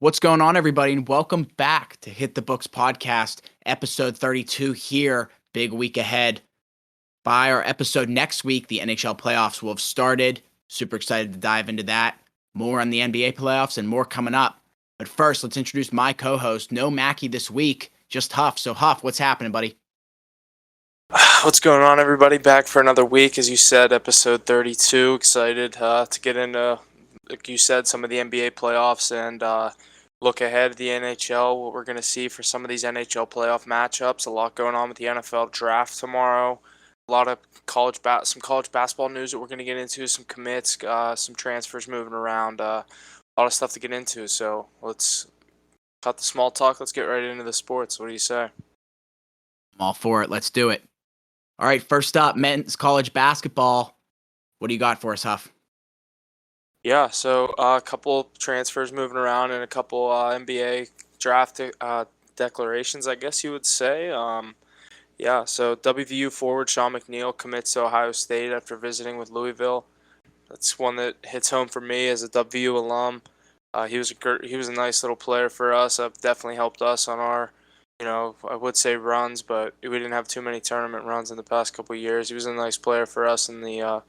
What's going on, everybody, and welcome back to Hit the Books Podcast, episode 32 here. Big week ahead. By our episode next week, the NHL playoffs will have started. Super excited to dive into that. More on the NBA playoffs and more coming up. But first, let's introduce my co-host. No Mackie this week, just Huff. So, Huff, what's happening, buddy? What's going on, everybody? Back for another week, as you said, episode 32. Excited to get into, like you said, some of the NBA playoffs and look ahead at the NHL, what we're going to see for some of these NHL playoff matchups. A lot going on with the NFL draft tomorrow. A lot of some college basketball news that we're going to get into, some commits, some transfers moving around, a lot of stuff to get into. So let's cut the small talk. Let's get right into the sports. What do you say? I'm all for it. Let's do it. All right, first up, men's college basketball. What do you got for us, Huff? Yeah, so a couple transfers moving around and a couple NBA draft declarations, I guess you would say. Yeah, so WVU forward Sean McNeil commits to Ohio State after visiting with Louisville. That's one that hits home for me as a WVU alum. He was a nice little player for us. Definitely helped us on our, I would say runs, but we didn't have too many tournament runs in the past couple of years. He was a nice player for us in the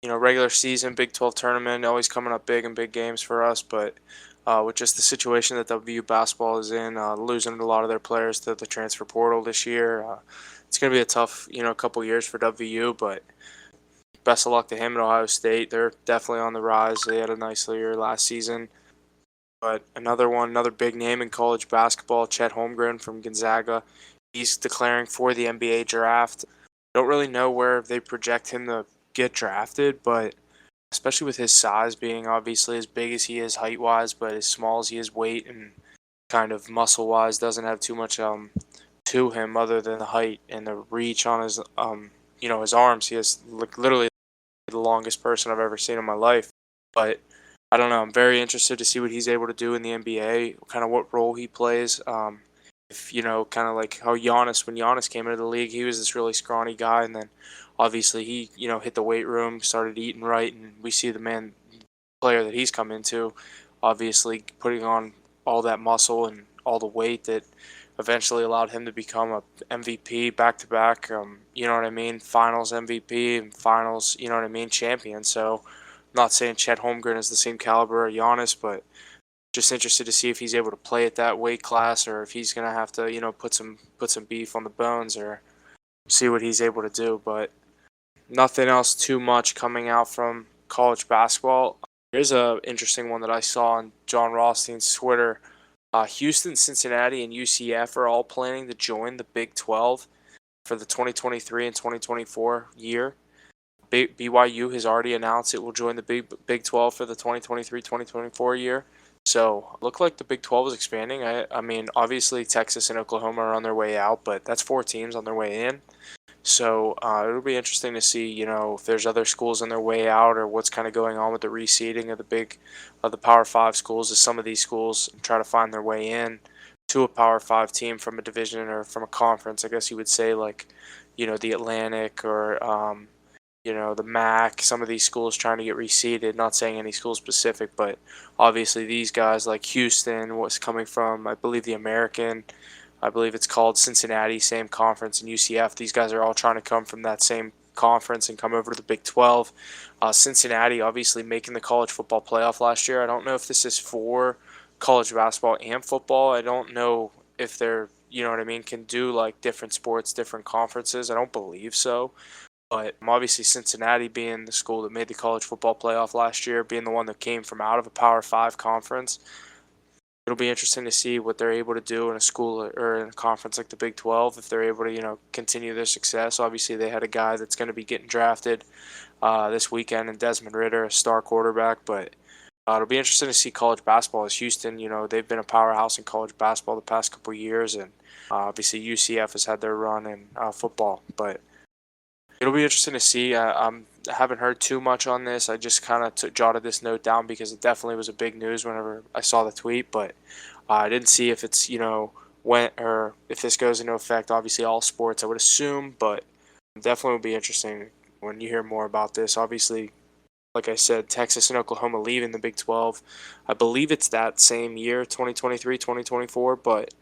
regular season, Big 12 tournament, always coming up big in big games for us. But with just the situation that WVU basketball is in, losing a lot of their players to the transfer portal this year, it's going to be a tough, couple years for WVU. But best of luck to him at Ohio State. They're definitely on the rise. They had a nice year last season. But another big name in college basketball, Chet Holmgren from Gonzaga. He's declaring for the NBA draft. Don't really know where they project him to get drafted, but especially with his size being obviously as big as he is height wise, but as small as he is weight and kind of muscle wise, doesn't have too much to him other than the height and the reach on his his arms. He has like literally the longest person I've ever seen in my life. But I don't know. I'm very interested to see what he's able to do in the NBA, kind of what role he plays. If kind of like how when Giannis came into the league, he was this really scrawny guy, and then obviously he hit the weight room, started eating right, and we see the player that he's come into, obviously putting on all that muscle and all the weight that eventually allowed him to become a MVP back to back. You know what I mean? Finals MVP and finals, you know what I mean, champion. So, I'm not saying Chet Holmgren is the same caliber of Giannis, but just interested to see if he's able to play at that weight class or if he's gonna have to, put some beef on the bones or see what he's able to do. But nothing else too much coming out from college basketball. Here's a interesting one that I saw on John Rothstein's Twitter. Houston, Cincinnati, and UCF are all planning to join the Big 12 for the 2023 and 2024 year. BYU has already announced it will join the Big 12 for the 2023-2024 year. So, look like the Big 12 is expanding. I mean, obviously Texas and Oklahoma are on their way out, but that's 4 teams on their way in. So it'll be interesting to see, if there's other schools on their way out or what's kind of going on with the reseeding of the Power Five schools. As some of these schools try to find their way in to a Power Five team from a division or from a conference. I guess you would say like, the Atlantic or the MAC. Some of these schools trying to get reseeded. Not saying any school specific, but obviously these guys like Houston was coming from, I believe, the American. I believe it's called Cincinnati, same conference, and UCF. These guys are all trying to come from that same conference and come over to the Big 12. Cincinnati obviously making the college football playoff last year. I don't know if this is for college basketball and football. I don't know if they're, you know what I mean, can do like different sports, different conferences. I don't believe so. But obviously, Cincinnati being the school that made the college football playoff last year, being the one that came from out of a Power Five conference, it'll be interesting to see what they're able to do in a school or in a conference like the Big 12 if they're able to, continue their success. Obviously, they had a guy that's going to be getting drafted this weekend in Desmond Ridder, a star quarterback. But it'll be interesting to see college basketball as Houston. They've been a powerhouse in college basketball the past couple of years, and obviously UCF has had their run in football. But it'll be interesting to see. I haven't heard too much on this. I just kind of jotted this note down because it definitely was a big news whenever I saw the tweet, but I didn't see if it's, when or if this goes into effect. Obviously, all sports, I would assume, but definitely will be interesting when you hear more about this. Obviously, like I said, Texas and Oklahoma leaving the Big 12. I believe it's that same year, 2023, 2024, but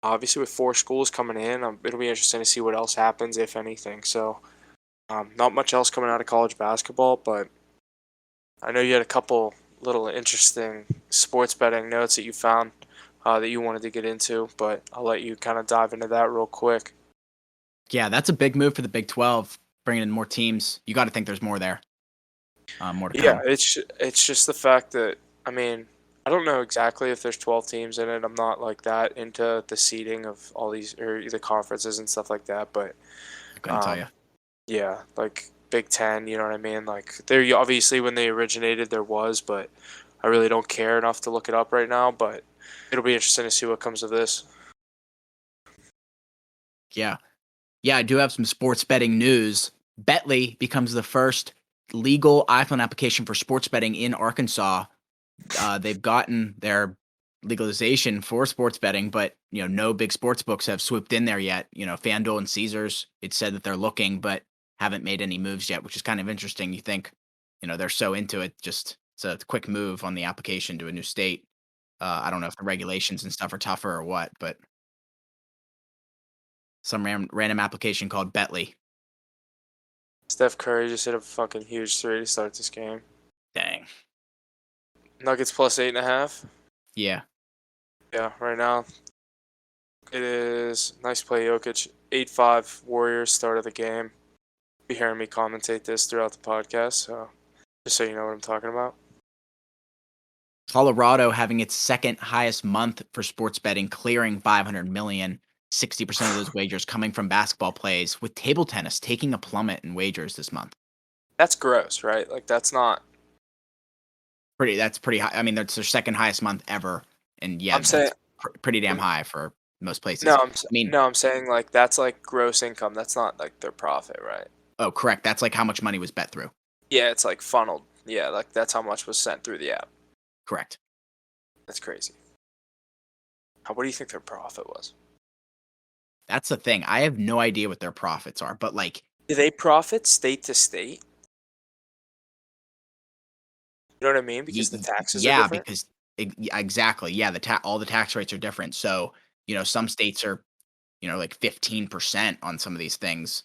obviously with 4 schools coming in, it'll be interesting to see what else happens, if anything. So, not much else coming out of college basketball, but I know you had a couple little interesting sports betting notes that you found that you wanted to get into, but I'll let you kind of dive into that real quick. Yeah, that's a big move for the Big 12, bringing in more teams. You got to think there's more there, more to Yeah, come. it's just the fact that I mean, I don't know exactly if there's 12 teams in it. I'm not like that into the seeding of all these or the conferences and stuff like that, but I couldn't tell you. um yeah, like Big 10, you know what I mean? Like there obviously when they originated there was, but I really don't care enough to look it up right now, but it'll be interesting to see what comes of this. Yeah. Yeah, I do have some sports betting news. Betly becomes the first legal iPhone application for sports betting in Arkansas. They've gotten their legalization for sports betting, but no big sports books have swooped in there yet. FanDuel and Caesars, it said that they're looking, but haven't made any moves yet, which is kind of interesting. You think, they're so into it, just it's a quick move on the application to a new state. I don't know if the regulations and stuff are tougher or what, but some random application called Betly. Steph Curry just hit a fucking huge three to start this game. Dang. Nuggets plus 8.5. Yeah. Yeah, right now it is nice play, Jokic. 8-5 Warriors start of the game. Be hearing me commentate this throughout the podcast, so just so you know what I'm talking about. Colorado having its second highest month for sports betting, clearing 500 million. 60% of those wagers coming from basketball plays, with table tennis taking a plummet in wagers this month. That's gross, right? Like that's not. That's pretty high. I mean, that's their second highest month ever, and yeah, I'm saying that's pretty damn I'm, high for most no. places. I mean, No. I'm saying like that's like gross income. That's not like their profit, right? oh, correct. That's like how much money was bet through. Yeah, it's like funneled. Yeah, like that's how much was sent through the app. Correct. That's crazy. What do you think their profit was? That's the thing. I have no idea what their profits are, but like, Do they profit state to state? You know what I mean? Because the taxes are yeah, different. because yeah, exactly. Yeah, all the tax rates are different. So some states are like 15% on some of these things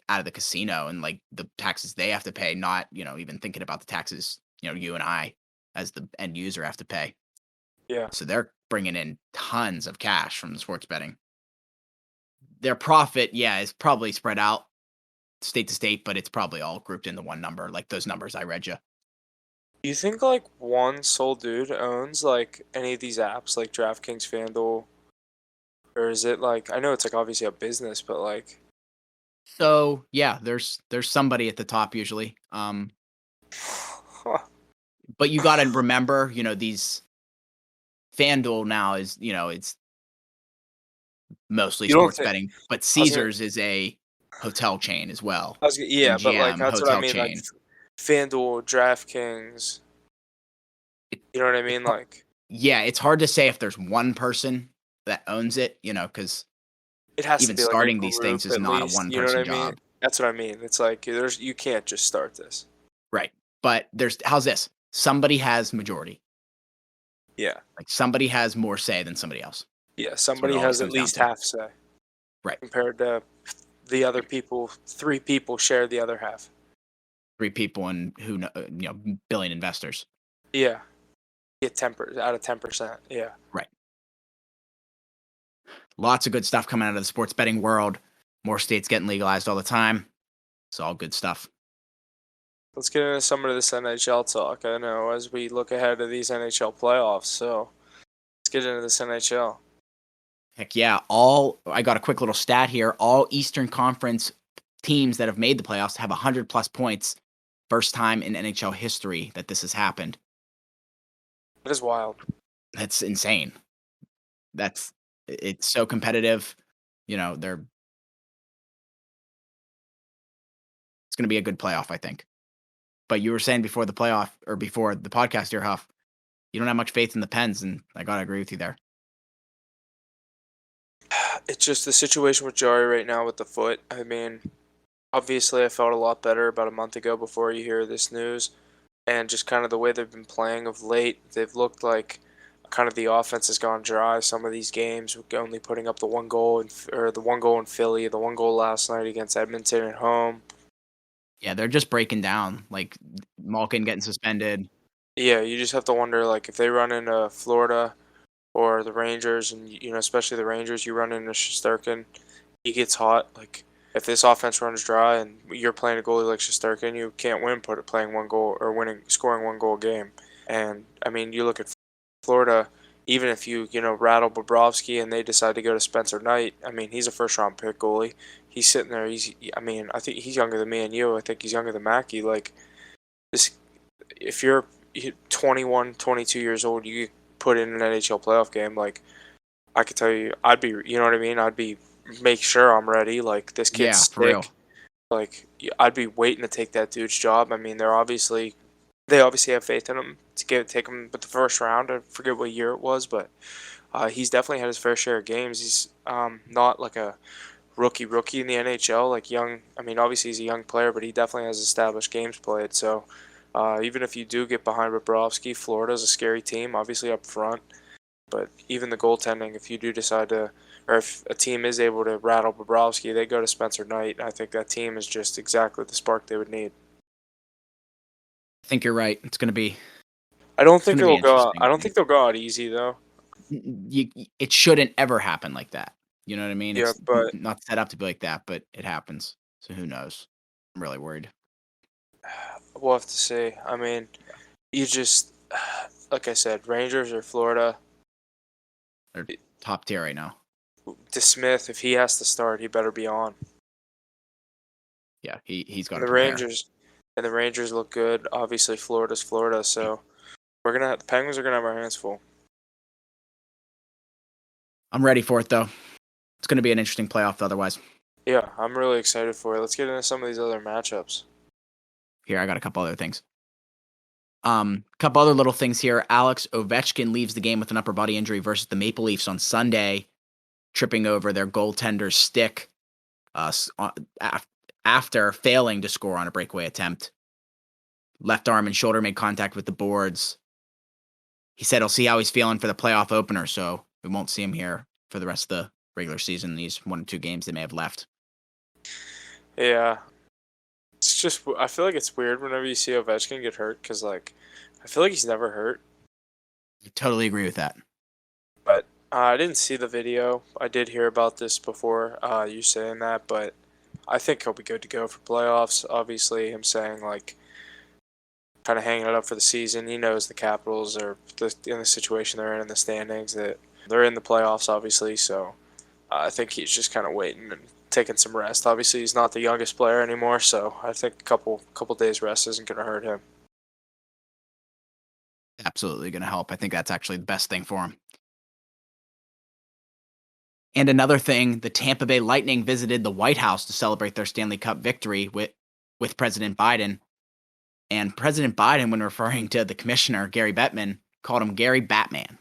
out of the casino and like the taxes they have to pay, not, even thinking about the taxes, you and I as the end user have to pay. Yeah. So they're bringing in tons of cash from the sports betting. Their profit, yeah, is probably spread out state to state, but it's probably all grouped into one number, like those numbers I read you. Do you think like one sole dude owns like any of these apps like DraftKings, FanDuel, or is it like I know it's like obviously a business, but like So yeah, there's somebody at the top usually. But you got to remember, these FanDuel now is, it's mostly you don't sports think betting, but I was gonna Caesars is a hotel chain as well. yeah, but like MGM, that's what I hotel mean, like chain. FanDuel, DraftKings, It you know what I it's mean? har Like Yeah, it's hard to say if there's one person that owns it, because it has to even be like a starting these things group is at not a least, you know what one-person I mean? job. That's what I mean. It's like there's you can't just start this. Right. But how's this? Somebody has majority. Yeah. Like, somebody has more say than somebody else. Yeah, That's what it somebody always has at comes down least to. half say Right. compared to the other people, 3 people share the other half. 3 people and billion investors. Yeah. Get 10 out of 10%. Yeah. Right. Lots of good stuff coming out of the sports betting world. More states getting legalized all the time. It's all good stuff. Let's get into some of this NHL talk. I know as we look ahead to these NHL playoffs. So let's get into this NHL. Heck yeah. I got a quick little stat here. All Eastern Conference teams that have made the playoffs have 100 plus points. First time in NHL history that this has happened. That is wild. That's insane. It's so competitive. They're It's going to be a good playoff, I think. But you were saying before the playoff or before the podcast here, Huff, you don't have much faith in the Pens, and I got to agree with you there. It's just the situation with Jari right now with the foot. I mean, obviously I felt a lot better about a month ago before you hear this news. and just kind of the way they've been playing of late, they've looked like kind of the offense has gone dry. Some of these games, only putting up the one goal or the one goal in Philly, the one goal last night against Edmonton at home. Yeah, they're just breaking down, like, Malkin getting suspended. Yeah, you just have to wonder like if they run into Florida or the Rangers, and especially the Rangers, you run into Shesterkin, he gets hot. Like if this offense runs dry and you're playing a goalie like Shesterkin, you can't win playing one goal or scoring one goal a game. And I mean, you look at Florida, even if you rattle Bobrovsky and they decide to go to Spencer Knight, I mean, he's a first round pick goalie. He's sitting there. I mean, I think he's younger than me and you. I think he's younger than Mackey. Like this, if you're 21, 22 years old, you put in an NHL playoff game. Like I could tell you, I'd be, you know what I mean? I'd be make sure I'm ready. Like this Yeah, kid's for real. sick. Like I'd be waiting to take that dude's job. I mean, they obviously have faith in him to take him with the first round. I forget what year it was, but he's definitely had his fair share of games. He's not like a rookie in the NHL, like young. I mean, obviously he's a young player, but he definitely has established games played. So even if you do get behind Bobrovsky, Florida's a scary team, obviously up front. But even the goaltending, if you do decide to, or if a team is able to rattle Bobrovsky, they go to Spencer Knight. I think that team is just exactly the spark they would need. I think you're right. It's gonna be I don't it's think gonna be they'll go out. interesting, I I don't think. think they'll go out easy though. It shouldn't ever happen like that. You know what I mean? Yeah, It's but not set up to be like that, but it happens. So who knows? I'm really worried. we'll have to see. I mean, you just like I said, Rangers or Florida. They're top tier right now. DeSmith, if he has to start, he better be on. Yeah, he's got And to the prepare. Rangers, and the Rangers look good. Obviously, Florida's Florida, so the Penguins are gonna have our hands full. I'm ready for it though. It's gonna be an interesting playoff otherwise. Yeah, I'm really excited for it. Let's get into some of these other matchups. Here, I got a couple other things. Couple other little things here. Alex Ovechkin leaves the game with an upper body injury versus the Maple Leafs on Sunday, tripping over their goaltender's stick after failing to score on a breakaway attempt. Left arm and shoulder made contact with the boards. He said he'll see how he's feeling for the playoff opener, so we won't see him here for the rest of the regular season. These 1 or 2 games they may have left. Yeah, it's just I feel like it's weird whenever you see Ovechkin get hurt because like I feel like he's never hurt. I totally agree with that. But I didn't see the video. I did hear about this before you saying that, but I think he'll be good to go for playoffs. Obviously, him saying like kind of hanging it up for the season. He knows the Capitals are in the situation they're in the standings, that they're in the playoffs, obviously. So I think he's just kind of waiting and taking some rest. Obviously, he's not the youngest player anymore, so I think a couple days rest isn't going to hurt him. Absolutely going to help. I think that's actually the best thing for him. And another thing, the Tampa Bay Lightning visited the White House to celebrate their Stanley Cup victory with President Biden. And President Biden, when referring to the commissioner, Gary Bettman, called him Gary Batman.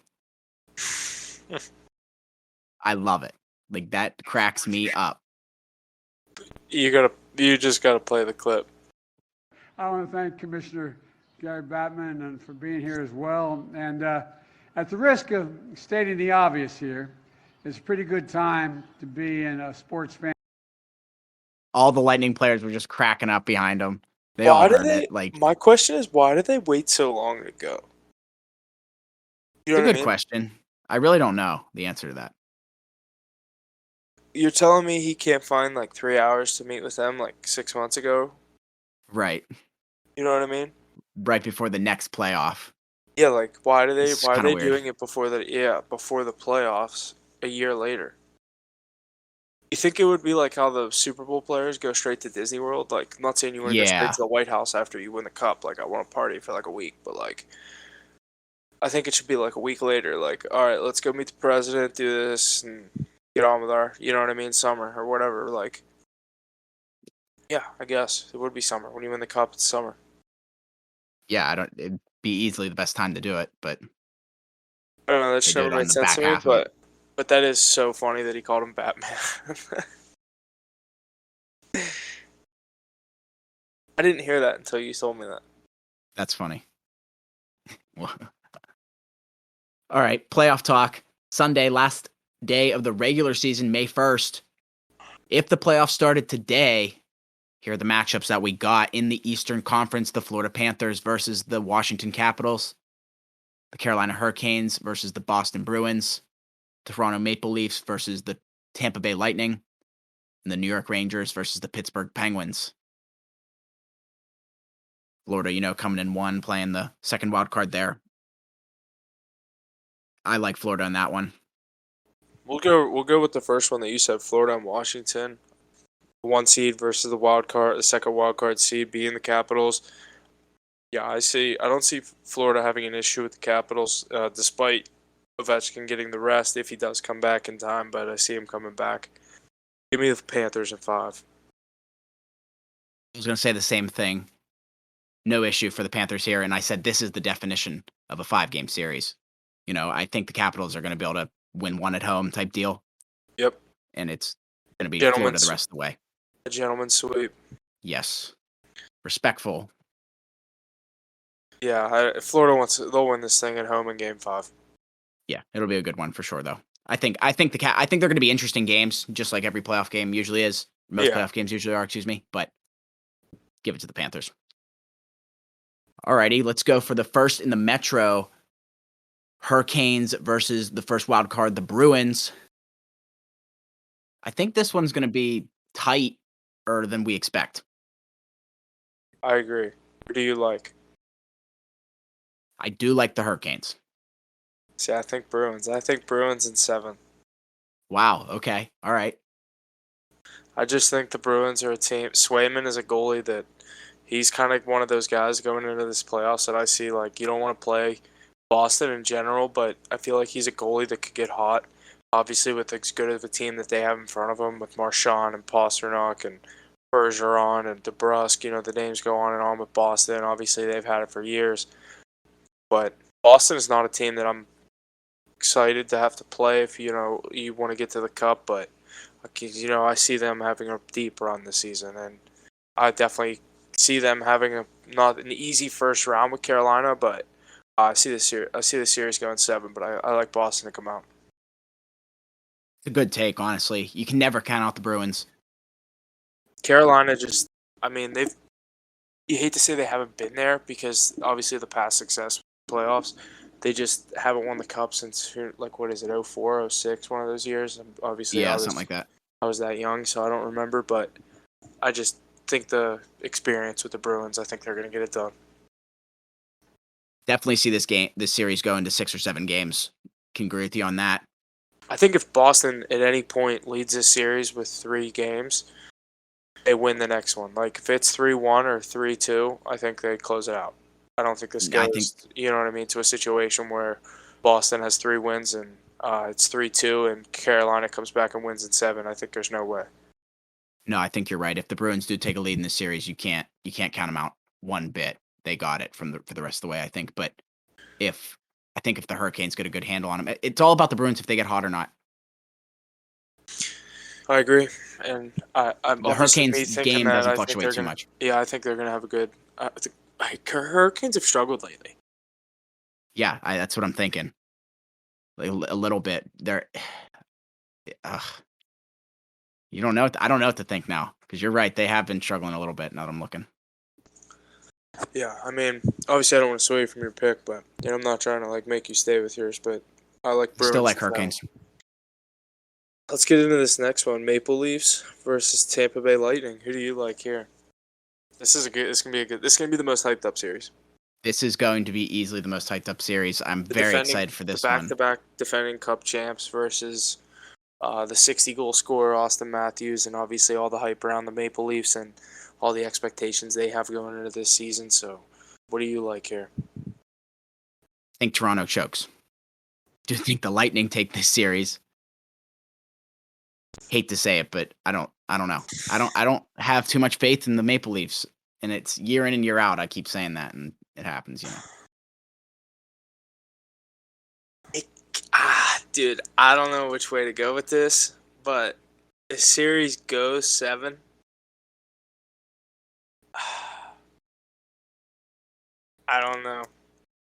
I love it. Like, that cracks me up. You just gotta play the clip. I want to thank Commissioner Gary Batman and for being here as well. And at the risk of stating the obvious here, it's a pretty good time to be in a sports fan. All the Lightning players were just cracking up behind him. They all Why did heard they? it. Like, My question is, why did they wait so long to go? You it's know a what I good mean? question. I really don't know the answer to that. You're telling me he can't find like 3 hours to meet with them like 6 months ago? Right. You know what I mean? Right before the next playoff. Yeah, like It's why are kind of they weird. doing it before the playoffs a year later? You think it would be like how the Super Bowl players go straight to Disney World? Like, I'm not saying you want to go straight Yeah. to the White House after you win the cup. Like, I want to party for like a week, but like, I think it should be like a week later. Like, all right, let's go meet the president, do this, and get on with our, you know what I mean, summer or whatever. Like, yeah, I guess it would be summer when you win the cup. It's summer. Yeah, it'd be easily the best time to do it, but I don't know. That they just did never it on made the sense back to me, half of it. but that is so funny that he called him Batman. I didn't hear that until you told me that. That's funny. All right, playoff talk. Sunday, last day of the regular season, May 1st. If the playoffs started today, here are the matchups that we got in the Eastern Conference: the Florida Panthers versus the Washington Capitals, the Carolina Hurricanes versus the Boston Bruins, Toronto Maple Leafs versus the Tampa Bay Lightning, and the New York Rangers versus the Pittsburgh Penguins. Florida, coming in one, playing the second wild card there. I like Florida on that one. We'll go with the first one that you said, Florida and Washington. The 1 seed versus the second wild card seed being the Capitals. Yeah, I don't see Florida having an issue with the Capitals, despite Ovechkin getting the rest if he does come back in time, but I see him coming back. Give me the Panthers in 5. I was going to say the same thing. No issue for the Panthers here, and I said this is the definition of a 5-game series. I think the Capitals are going to be able to win one at home type deal. Yep. And it's going to be Florida the rest of the way. A gentleman's sweep. Yes. Respectful. Yeah, they'll win this thing at home in Game 5. Yeah, it'll be a good one for sure, though. I think they're going to be interesting games, just like every playoff game usually is. Most playoff games usually are, but give it to the Panthers. Alrighty, let's go for the first in the Metro. Hurricanes versus the first wild card, the Bruins. I think this one's going to be tighter than we expect. I agree. Who do you like? I do like the Hurricanes. See, I think Bruins. In 7. Wow, okay. All right. I just think the Bruins are a team. Swayman is a goalie that he's kind of one of those guys going into this playoffs that I see, like, you don't want to play Boston in general, but I feel like he's a goalie that could get hot. Obviously, with as good of a team that they have in front of them, with Marchand and Pasternak and Bergeron and DeBrusque, the names go on and on with Boston. Obviously, they've had it for years. But Boston is not a team that I'm excited to have to play if, you want to get to the Cup. But, I see them having a deep run this season. And I definitely see them having not an easy first round with Carolina, but I see the series going 7, but I like Boston to come out. It's a good take, honestly. You can never count out the Bruins. Carolina you hate to say they haven't been there because obviously the past success playoffs, they just haven't won the Cup since, what is it, 04, 06, one of those years. Obviously, yeah, something like that. I was that young, so I don't remember, but I just think the experience with the Bruins, I think they're going to get it done. Definitely see this series go into 6 or 7 games. Can agree with you on that. I think if Boston at any point leads this series with 3 games, they win the next one. Like, if it's 3-1 or 3-2, I think they close it out. I don't think this goes, you know what I mean, to a situation where Boston has 3 wins and it's 3-2 and Carolina comes back and wins in 7. I think there's no way. No, I think you're right. If the Bruins do take a lead in this series, you can't count them out one bit. They got it for the rest of the way, I think. But if the Hurricanes get a good handle on them, it's all about the Bruins if they get hot or not. I agree, and I'm the Hurricanes game doesn't fluctuate too much. Yeah, I think they're going to have a good. Hurricanes have struggled lately. Yeah, that's what I'm thinking. Like, a little bit. They're. You don't know. I don't know what to think now because you're right. They have been struggling a little bit. Now that I'm looking. Yeah, I mean, obviously I don't want to sway from your pick, but I'm not trying to make you stay with yours. But I like Bruins. Still like Hurricanes. Let's get into this next one: Maple Leafs versus Tampa Bay Lightning. Who do you like here? This is gonna be the most hyped up series. This is going to be easily the most hyped up series. I'm very excited for this one. Back-to-back defending Cup champs versus the 60-goal scorer Austin Matthews, and obviously all the hype around the Maple Leafs and all the expectations they have going into this season. So, what do you like here? I think Toronto chokes. Do you think the Lightning take this series? Hate to say it, but I don't know. I don't have too much faith in the Maple Leafs, and it's year in and year out. I keep saying that, and it happens, Dude, I don't know which way to go with this, but the series goes 7. I don't know.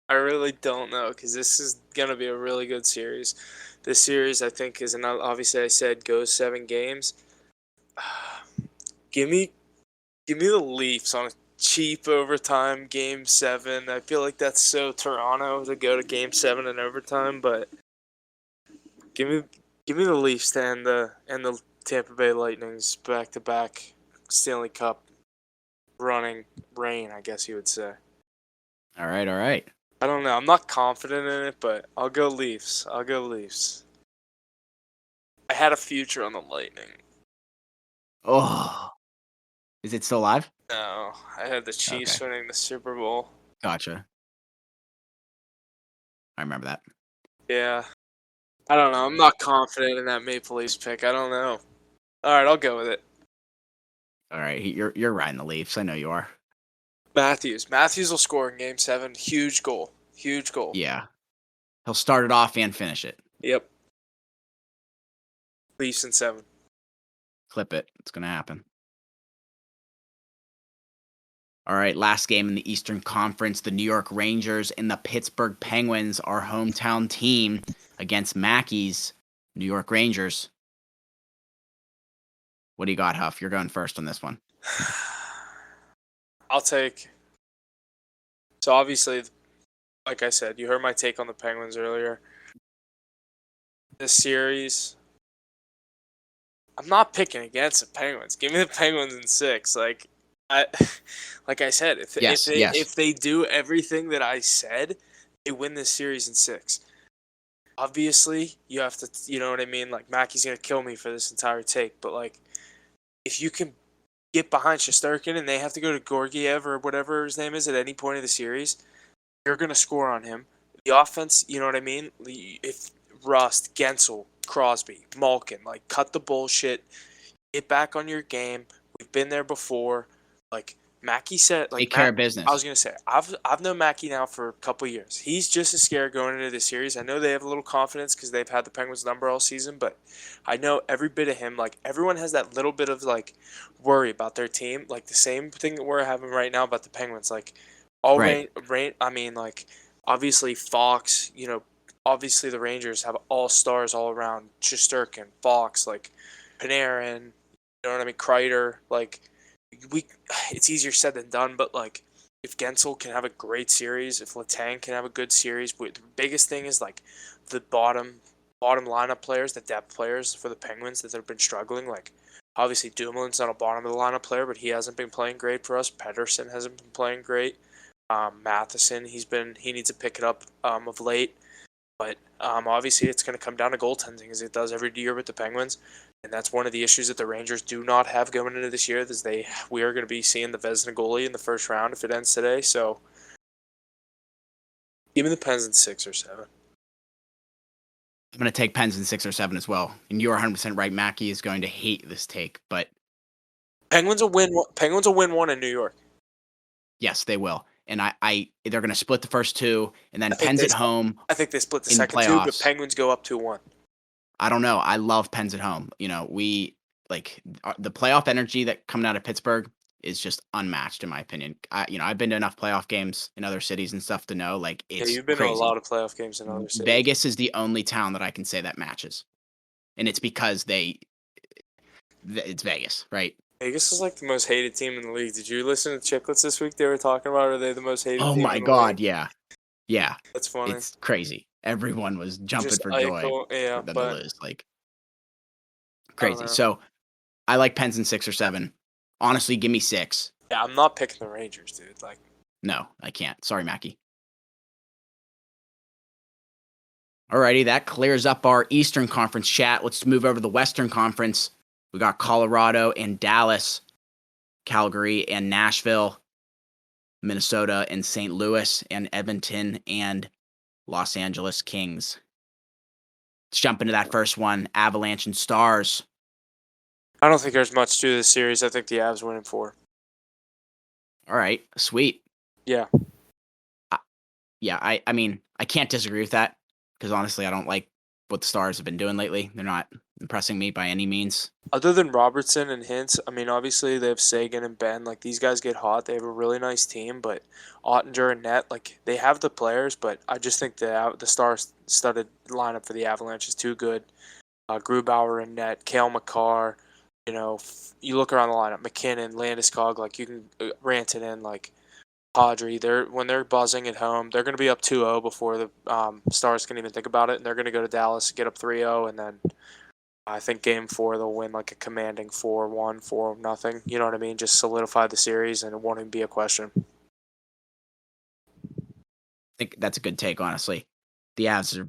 I really don't know because this is gonna be a really good series. This series, I think, is obviously I said goes 7 games. Give me, give me the Leafs on a cheap overtime game 7. I feel like that's so Toronto to go to game 7 in overtime, but give me, give me the Leafs to end the Tampa Bay Lightning's back-to-back Stanley Cup running reign, I guess you would say. All right, all right. I don't know. I'm not confident in it, but I'll go Leafs. I'll go Leafs. I had a future on the Lightning. Oh, is it still live? No, I had the Chiefs Okay, winning the Super Bowl. gotcha. I remember that. Yeah. I don't know. I'm not confident in that Maple Leafs pick. I don't know. All right, I'll go with it. All right, you're riding the Leafs. I know you are. Matthews. Matthews will score in game 7. Huge goal. Huge goal. Yeah, he'll start it off and finish it. Yep. Leafs in 7. Clip it. It's gonna happen. All right, last game in the Eastern Conference, the New York Rangers and the Pittsburgh Penguins, our hometown team, against Mackey's New York Rangers. What do you got, Huff? You're going first on this one. I'll take. So obviously, like I said, you heard my take on the Penguins earlier. This series, I'm not picking against the Penguins. Give me the Penguins in 6. Like I said, Yes, yes. if they do everything that I said, they win this series in 6. Obviously, you have to, you know what I mean? Like Mackey's gonna kill me for this entire take, but like, if you can get behind Shesterkin and they have to go to Georgiev or whatever his name is at any point of the series, you're gonna score on him. The offense, you know what I mean? If Rust, Gensel, Crosby, Malkin, like cut the bullshit, get back on your game. We've been there before. Like Mackey said, Take care of business. I was gonna say, I've known Mackey now for a couple of years. He's just as scared going into this series. I know they have a little confidence because they've had the Penguins number all season, but I know every bit of him. Like everyone has that little bit of like worry about their team. Like the same thing that we're having right now about the Penguins. Like all Right. rain. I mean, like obviously Fox. You know, obviously the Rangers have all stars all around. Shesterkin, Fox, like Panarin. You know what I mean? Kreider, like it's easier said than done, but like if Gensel can have a great series, if Letang can have a good series, but the biggest thing is like the bottom lineup players, the depth players for the Penguins that have been struggling. Like obviously Dumoulin's not a bottom of the lineup player, but he hasn't been playing great for us. Pedersen hasn't been playing great. Matheson, he needs to pick it up of late. But obviously, it's going to come down to goaltending, as it does every year with the Penguins, and that's one of the issues that the Rangers do not have going into this year. Is we are going to be seeing the Vezina goalie in the first round if it ends today. So, give me the Pens in 6 or 7. I'm going to take Pens in 6 or 7 as well. And you're 100% right. Mackey is going to hate this take, but Penguins will win. Penguins will win one in New York. yes, they will. And they're going to split the first 2, and then I think Pens they at home I think they split the in the second 2, but playoffs. Penguins go up 2-1. I don't know. I love Pens at home. You know, the playoff energy that coming out of Pittsburgh is just unmatched in my opinion. I've been to enough playoff games in other cities and stuff to know like Yeah, it's you've been to a crazy. lot of playoff games in other cities. Vegas is the only town that I can say that matches, and it's because it's Vegas, right? Vegas is like the most hated team in the league. Did you listen to Chicklets this week? They were talking about are they the most hated Oh team my in the god, league? yeah, yeah, That's funny. it's crazy. Everyone was jumping Just for joy Eichel, yeah, for them to but lose, like I don't crazy. know. So I like Pens in 6 or 7. Honestly, give me 6. Yeah, I'm not picking the Rangers, dude. Like, No, I can't. Sorry, Mackie. Alrighty, that clears up our Eastern Conference chat. Let's move over to the Western Conference. We got Colorado and Dallas, Calgary and Nashville, Minnesota and St. Louis, and Edmonton and Los Angeles Kings. Let's jump into that first one, Avalanche and Stars. I don't think there's much to this series. I think the Avs win in 4. All right, sweet. Yeah. Yeah, I mean, I can't disagree with that because honestly, I don't like what the Stars have been doing lately. They're not impressing me by any means. Other than Robertson and Hintz, I mean, obviously they have Sagan and Ben. Like, these guys get hot. They have a really nice team, but Ottinger and Net, like, they have the players, but I just think the star-studded lineup for the Avalanche is too good. Grubauer and Net, Cale Makar, you look around the lineup, McKinnon, Landeskog, like, you can rant it in, like, Kadri, when they're buzzing at home, they're going to be up 2-0 before the Stars can even think about it, and they're going to go to Dallas, get up 3-0, and then I think Game 4 they'll win like a commanding 4-1, 4-0. You know what I mean? Just solidify the series, and it won't even be a question. I think that's a good take, honestly. The Avs are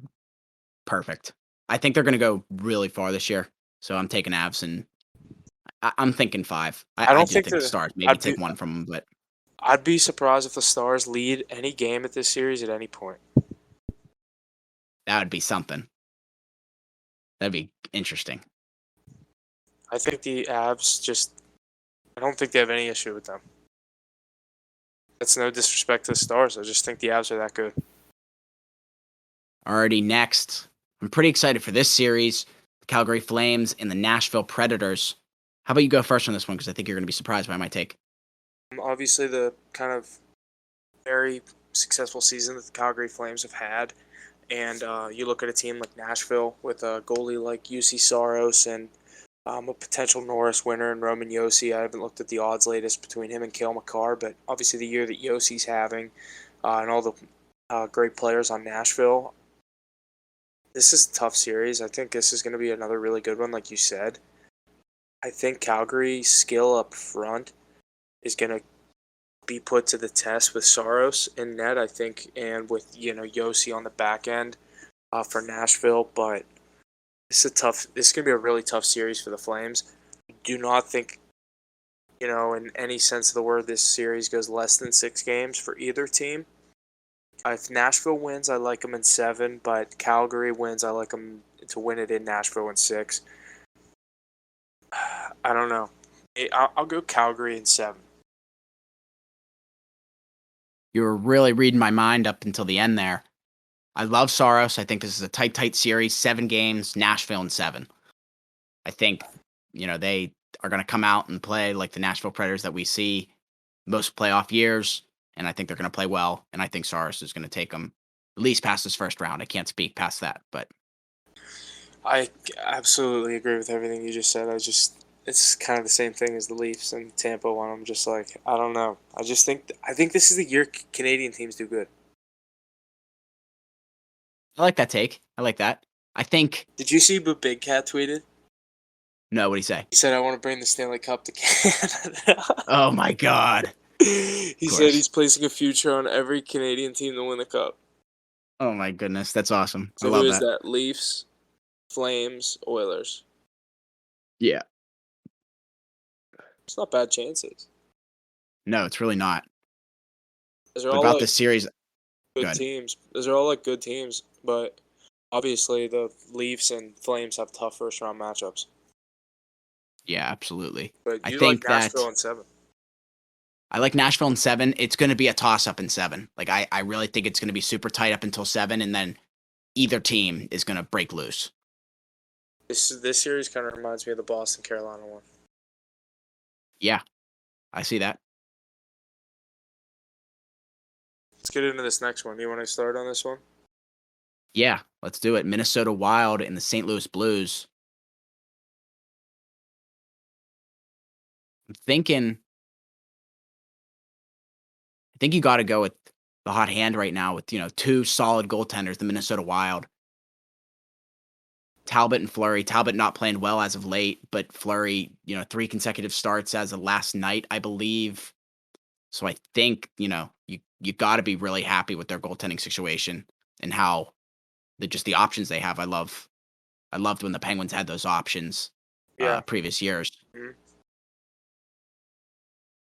perfect. I think they're going to go really far this year, so I'm taking Avs, and I'm thinking 5. I don't do think think the Stars maybe take one from them, but I'd be surprised if the Stars lead any game at this series at any point. that would be something. That'd be interesting. I think the Avs I don't think they have any issue with them. That's no disrespect to the Stars. I just think the Avs are that good. Alrighty, next. I'm pretty excited for this series. The Calgary Flames and the Nashville Predators. How about you go first on this one? Because I think you're going to be surprised by my take. Obviously, the kind of very successful season that the Calgary Flames have had. And you look at a team like Nashville with a goalie like UC Saros and a potential Norris winner in Roman Josi. I haven't looked at the odds latest between him and Cale Makar, but obviously the year that Josi's having and all the great players on Nashville, this is a tough series. I think this is going to be another really good one, like you said. I think Calgary's skill up front is going to be put to the test with Saros in net, I think, and with Josi on the back end for Nashville. But this is going to be a really tough series for the Flames. I do not think, in any sense of the word, this series goes less than 6 games for either team. If Nashville wins, I like them in 7, but Calgary wins, I like them to win it in Nashville in 6. I don't know. I'll go Calgary in 7. You were really reading my mind up until the end there. I love Saros. I think this is a tight series. 7 games, Nashville in 7. I think, they are going to come out and play like the Nashville Predators that we see most playoff years, and I think they're going to play well, and I think Saros is going to take them at least past this first round. I can't speak past that, but I absolutely agree with everything you just said. It's kind of the same thing as the Leafs and Tampa one. I'm just like, I don't know. I think this is the year Canadian teams do good. I like that take. I like that. I think. Did you see what Big Cat tweeted? No, what'd he say? He said, I want to bring the Stanley Cup to Canada. Oh my God. He said he's placing a future on every Canadian team to win the Cup. Oh my goodness. That's awesome. So I love who is that. that? Leafs, Flames, Oilers. Yeah. It's not bad chances. No, it's really not. Those are But all about like this series, good teams. Those are all like good teams, but obviously the Leafs and Flames have tough first round matchups. yeah, absolutely. But I you think like Nashville in 7. I like Nashville in 7. It's going to be a toss-up in 7. Like, I really think it's going to be super tight up until 7, and then either team is going to break loose. This series kind of reminds me of the Boston Carolina one. Yeah, I see that. Let's get into this next one. You want to start on this one? Yeah, let's do it. Minnesota Wild and the St. Louis Blues. I'm thinking, I think you got to go with the hot hand right now with, 2 solid goaltenders, the Minnesota Wild. Talbot and Fleury. Talbot not playing well as of late, but Fleury, 3 consecutive starts as of last night, I believe. So I think, you got to be really happy with their goaltending situation and how just the options they have. I loved when the Penguins had those options previous years. Mm-hmm.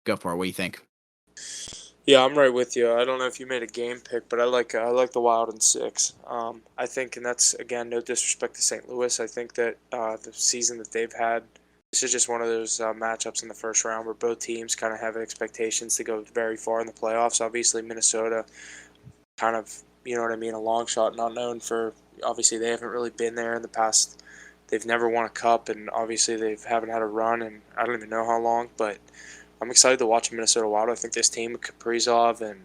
Go for it. What do you think? Yeah, I'm right with you. I don't know if you made a game pick, but I like the Wild in 6. I think, and that's again no disrespect to St. Louis. I think that the season that they've had, this is just one of those matchups in the first round where both teams kind of have expectations to go very far in the playoffs. Obviously, Minnesota, kind of, you know what I mean, a long shot, not known for Obviously, they haven't really been there in the past. They've never won a cup, and obviously they haven't had a run, and I don't even know how long. But I'm excited to watch Minnesota Wild. I think this team with Kaprizov and,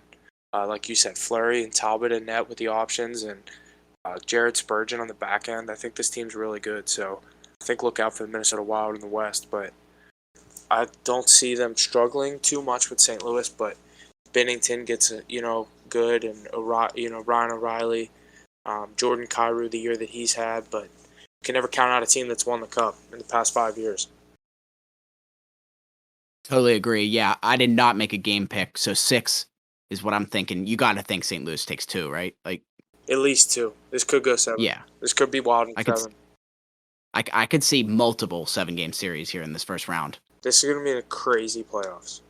like you said, Fleury and Talbot and net with the options, and Jared Spurgeon on the back end. I think this team's really good. So I think look out for the Minnesota Wild in the West. But I don't see them struggling too much with St. Louis. But Binnington gets good, and Ryan O'Reilly, Jordan Kyrou the year that he's had, but you can never count out a team that's won the cup in the past 5 years. Totally agree. Yeah, I did not make a game pick, so 6 is what I'm thinking. You got to think St. Louis takes 2, right? Like, at least 2. This could go 7. Yeah, This could be wild in I could 7. I could see multiple 7-game series here in this first round. This is going to be a crazy playoffs.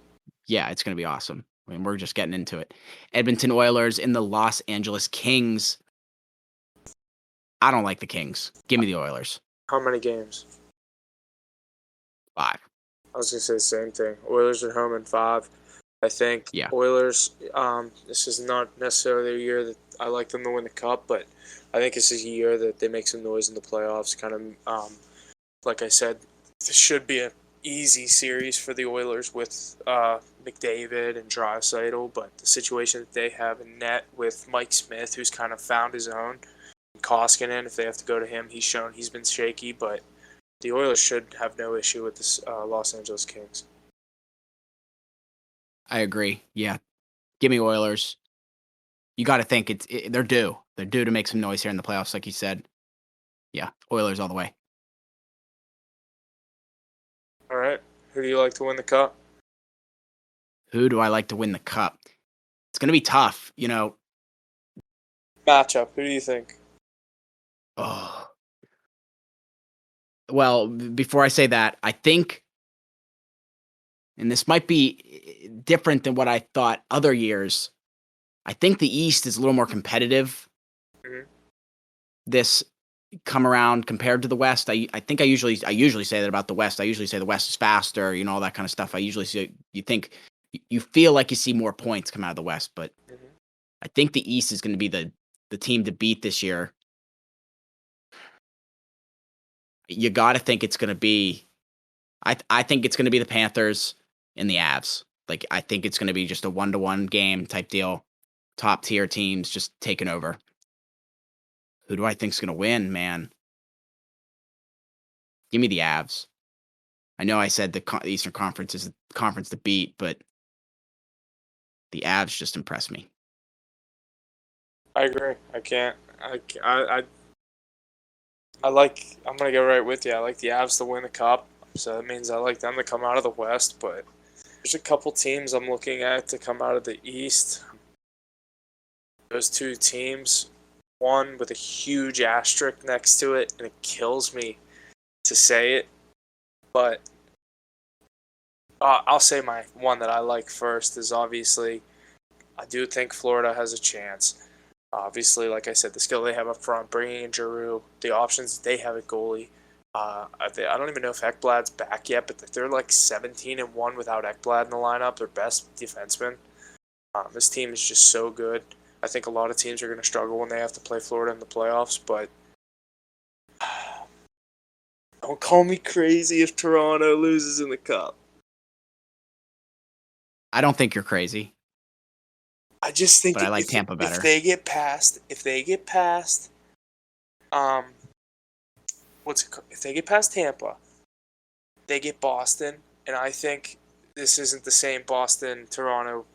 Yeah, it's going to be awesome. I mean, we're just getting into it. Edmonton Oilers and the Los Angeles Kings. I don't like the Kings. Give me the Oilers. How many games? 5. I was going to say the same thing. Oilers at home in 5. I think Yeah. Oilers, this is not necessarily a year that I like them to win the cup, but I think this is a year that they make some noise in the playoffs. Kind of, like I said, this should be an easy series for the Oilers with McDavid and Draisaitl, but the situation that they have in net with Mike Smith, who's kind of found his own, and Koskinen, if they have to go to him, he's shown he's been shaky, but the Oilers should have no issue with this Los Angeles Kings. I agree. Yeah. Give me Oilers. You got to think they're due. They're due to make some noise here in the playoffs, like you said. Yeah, Oilers all the way. All right. Who do you like to win the cup? Who do I like to win the cup? It's going to be tough, Matchup. Who do you think? Oh. Well, before I say that, I think, and this might be different than what I thought other years, I think the East is a little more competitive this come around compared to the West. I think I usually say that about the West. I usually say the West is faster, all that kind of stuff. I usually say you feel like you see more points come out of the West, but I think the East is going to be the team to beat this year. You got to think it's going to be. I think it's going to be the Panthers and the Avs. Like, I think it's going to be just a 1-1 game type deal. Top tier teams just taking over. Who do I think is going to win, man? Give me the Avs. I know I said the Eastern Conference is the conference to beat, but the Avs just impress me. I agree. I'm going to go right with you. I like the Avs to win the cup, so that means I like them to come out of the West, but there's a couple teams I'm looking at to come out of the East. Those 2 teams, one with a huge asterisk next to it, and it kills me to say it, but I'll say my one that I like first is obviously I do think Florida has a chance. Obviously, like I said, the skill they have up front, bringing in Giroux, the options they have at goalie. I don't even know if Ekblad's back yet, but they're like 17-1 without Ekblad in the lineup. Their best defenseman. This team is just so good. I think a lot of teams are going to struggle when they have to play Florida in the playoffs, but don't call me crazy if Toronto loses in the cup. I don't think you're crazy. I just think but I like Tampa better. If they get past, if they get past Tampa, they get Boston, and I think this isn't the same Boston-Toronto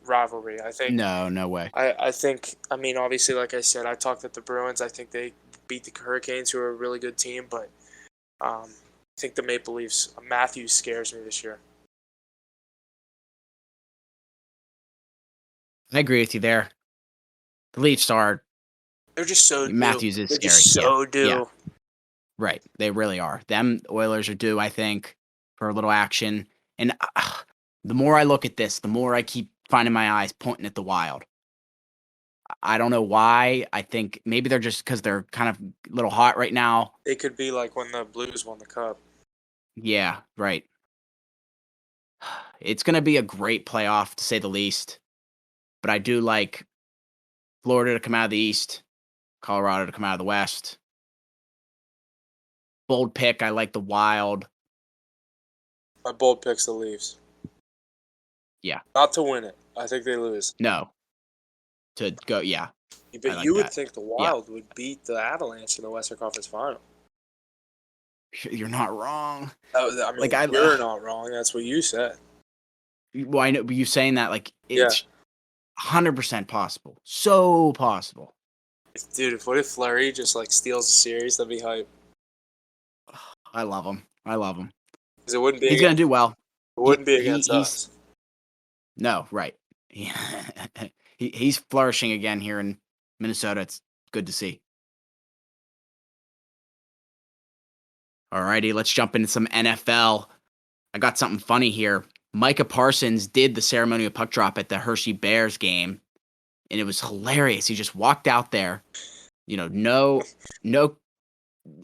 rivalry. I think no way. I think, obviously, like I said, I talked at the Bruins. I think they beat the Hurricanes, who are a really good team, but I think the Maple Leafs, Matthews scares me this year. I agree with you there. The Leafs are. They're just so Matthews due. is They're scary. Just so due. Yeah. Right. They really are. Them Oilers are due, I think, for a little action. And the more I look at this, the more I keep finding my eyes pointing at the Wild. I don't know why. I think maybe they're just because they're kind of a little hot right now. They could be like when the Blues won the Cup. Yeah, right. It's going to be a great playoff, to say the least. But I do like Florida to come out of the East, Colorado to come out of the West. Bold pick. I like the Wild. My bold pick's the Leafs. Yeah. Not to win it. I think they lose. No. To go, yeah. But like you would that. think the Yeah. Wild would beat the Avalanche in the Western Conference Final. You're not wrong. I mean, you're not wrong. That's what you said. Well, I know, but you saying that, like, Yeah. it's 100% possible. So possible. Dude, what if Fleury just, like, steals the series? That'd be hype. I love him. I love him. Because it wouldn't be He's going to do well. It wouldn't be against us. No, right. Yeah. He's flourishing again here in Minnesota. It's good to see. All righty, let's jump into some NFL. I got something funny here. Micah Parsons did the ceremonial puck drop at the Hershey Bears game, and it was hilarious. He just walked out there,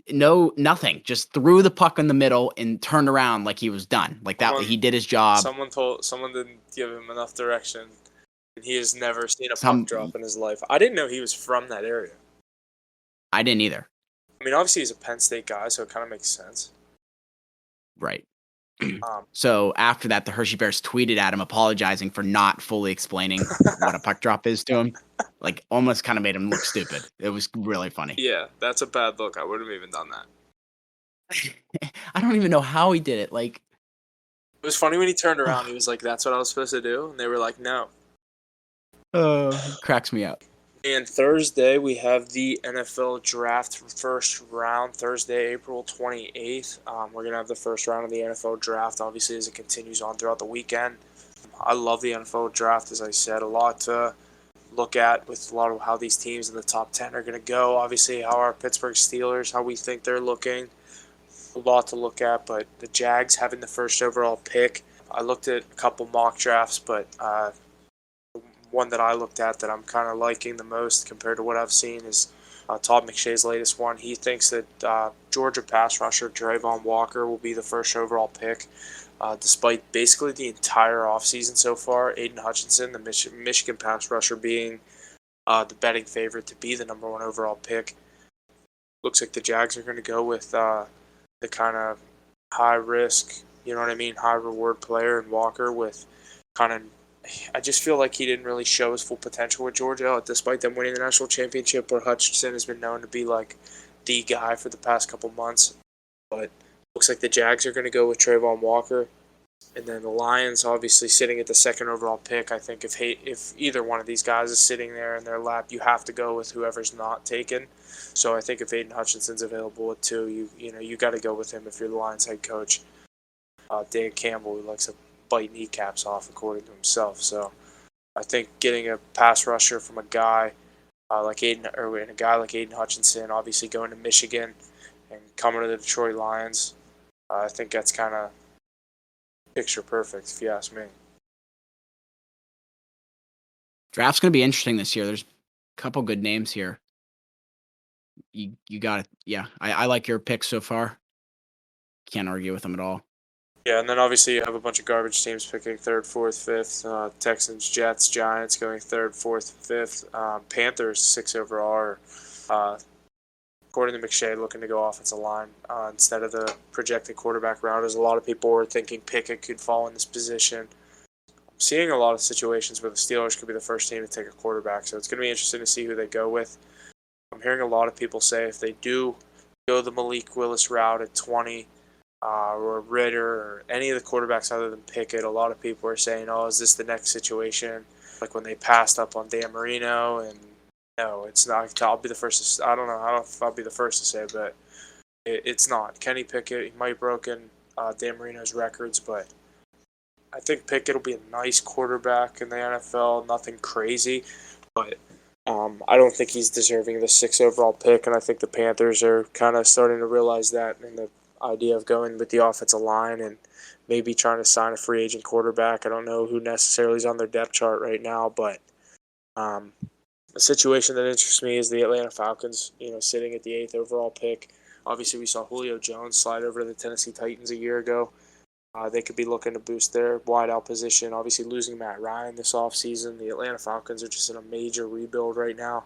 nothing. Just threw the puck in the middle and turned around like he was done. Like that, he did his job. Someone didn't give him enough direction, and he has never seen a puck drop in his life. I didn't know he was from that area. I didn't either. I mean, obviously he's a Penn State guy, so it kind of makes sense. Right. So after that, the Hershey Bears tweeted at him apologizing for not fully explaining what a puck drop is to him. Like, almost kind of made him look stupid. It was really funny. Yeah, that's a bad look. I wouldn't have even done that. I don't even know how he did it. Like, it was funny when he turned around. He was like, "That's what I was supposed to do," and they were like, "No." Cracks me up. And Thursday, we have the NFL Draft first round, Thursday, April 28th. We're going to have the first round of the NFL Draft, obviously, as it continues on throughout the weekend. I love the NFL Draft, as I said. A lot to look at with a lot of how these teams in the top 10 are going to go. Obviously, how our Pittsburgh Steelers, how we think they're looking. A lot to look at, but the Jags having the first overall pick. I looked at a couple mock drafts, but one that I looked at that I'm kind of liking the most compared to what I've seen is Todd McShay's latest one. He thinks that Georgia pass rusher Trayvon Walker will be the first overall pick, despite basically the entire offseason so far. Aiden Hutchinson, the Michigan pass rusher, being the betting favorite to be the number one overall pick. Looks like the Jags are going to go with the kind of high risk, high reward player in Walker with kind of. I just feel like he didn't really show his full potential with Georgia, despite them winning the national championship, where Hutchinson has been known to be like the guy for the past couple months. But looks like the Jags are going to go with Trayvon Walker, and then the Lions obviously sitting at the second overall pick. I think if either one of these guys is sitting there in their lap, you have to go with whoever's not taken. So I think if Aiden Hutchinson's available at 2, you got to go with him if you're the Lions head coach. Dan Campbell, who likes to bite kneecaps off, according to himself. So I think getting a pass rusher from a guy like Aiden Hutchinson, obviously going to Michigan and coming to the Detroit Lions, I think that's kind of picture perfect, if you ask me. Draft's going to be interesting this year. There's a couple good names here. You got it. Yeah, I like your picks so far. Can't argue with them at all. Yeah, and then obviously you have a bunch of garbage teams picking 3rd, 4th, 5th. Texans, Jets, Giants going 3rd, 4th, 5th. Panthers 6 overall. According to McShay, looking to go offensive line instead of the projected quarterback round. As a lot of people were thinking Pickett could fall in this position. I'm seeing a lot of situations where the Steelers could be the first team to take a quarterback, so it's going to be interesting to see who they go with. I'm hearing a lot of people say if they do go the Malik Willis route at 20, or Ritter, or any of the quarterbacks other than Pickett, a lot of people are saying, oh, is this the next situation? Like when they passed up on Dan Marino, and no, it's not. I'll be the first to, I don't know if I'll be the first to say, but it's not. Kenny Pickett, he might have broken Dan Marino's records, but I think Pickett will be a nice quarterback in the NFL, nothing crazy, but I don't think he's deserving the 6th overall pick, and I think the Panthers are kind of starting to realize that in the idea of going with the offensive line and maybe trying to sign a free agent quarterback. I don't know who necessarily is on their depth chart right now, but a situation that interests me is the Atlanta Falcons, sitting at the 8th overall pick. Obviously, we saw Julio Jones slide over to the Tennessee Titans a year ago. They could be looking to boost their wideout position. Obviously, losing Matt Ryan this offseason. The Atlanta Falcons are just in a major rebuild right now.